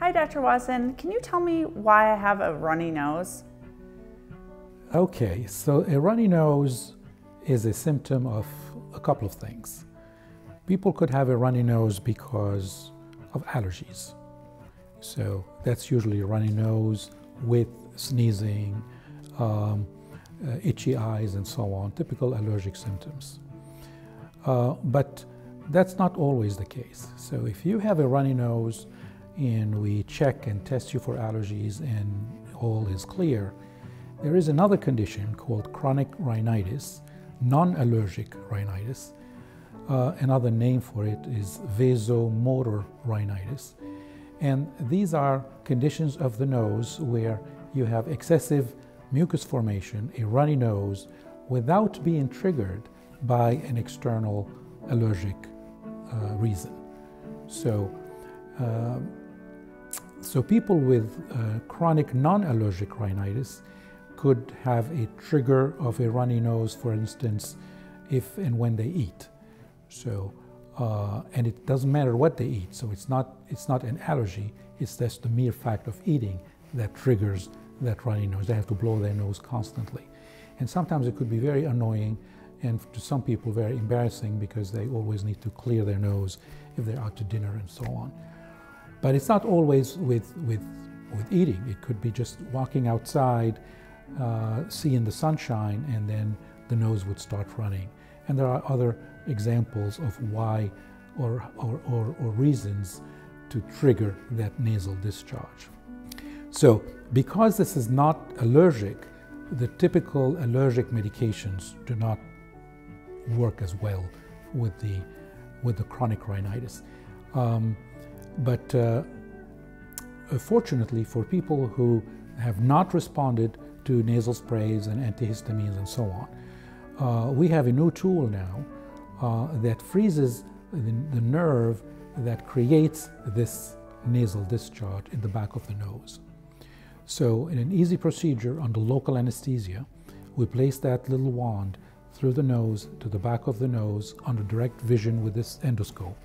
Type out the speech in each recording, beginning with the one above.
Hi, Dr. Wazen. Can you tell me why I have a runny nose? Okay, so a runny nose is a symptom of a couple of things. People could have a runny nose because of allergies. So that's usually a runny nose with sneezing, itchy eyes, and so on, typical allergic symptoms. But that's not always the case. So if you have a runny nose and we check and test you for allergies and all is clear, there is another condition called chronic rhinitis, non-allergic rhinitis. Another name for it is Vasomotor Rhinitis. And these are conditions of the nose where you have excessive mucus formation, a runny nose, without being triggered by an external allergic reason. So people with chronic non-allergic rhinitis could have a trigger of a runny nose, for instance, if and when they eat. So, and it doesn't matter what they eat, so it's not an allergy, it's just the mere fact of eating that triggers that runny nose. They have to blow their nose constantly. And sometimes it could be very annoying and to some people very embarrassing because they always need to clear their nose if they're out to dinner and so on. But it's not always with eating. It could be just walking outside, seeing the sunshine, and then the nose would start running. And there are other examples of why or reasons to trigger that nasal discharge. So because this is not allergic, the typical allergic medications do not work as well with the chronic rhinitis. But fortunately, for people who have not responded to nasal sprays and antihistamines and so on, we have a new tool now that freezes the nerve that creates this nasal discharge in the back of the nose. So in an easy procedure under local anesthesia, we place that little wand through the nose to the back of the nose under direct vision with this endoscope.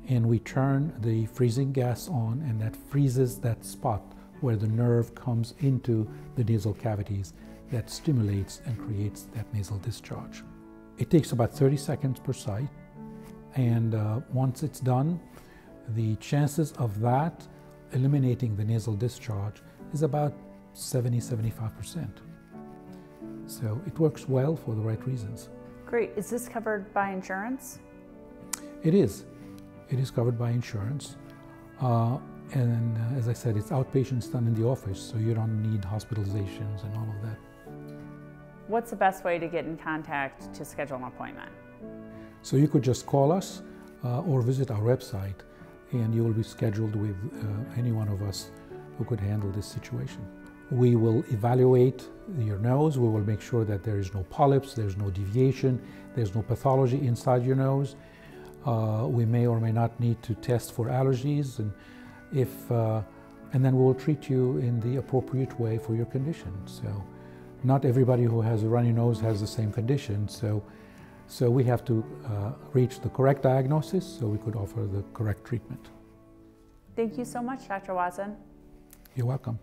And we turn the freezing gas on, and that freezes that spot where the nerve comes into the nasal cavities that stimulates and creates that nasal discharge. It takes about 30 seconds per site, and once it's done, the chances of that eliminating the nasal discharge is about 70–75%. So it works well for the right reasons. Great. Is this covered by insurance? It is. It is covered by insurance. And as I said, it's outpatients done in the office, so you don't need hospitalizations and all of that. What's the best way to get in contact to schedule an appointment? So you could just call us or visit our website, and you will be scheduled with any one of us who could handle this situation. We will evaluate your nose. We will make sure that there is no polyps, there's no deviation, there's no pathology inside your nose. We may or may not need to test for allergies, and then we will treat you in the appropriate way for your condition. So not everybody who has a runny nose has the same condition, so we have to reach the correct diagnosis so we could offer the correct treatment. Thank you so much, Dr. Wazen. You're welcome.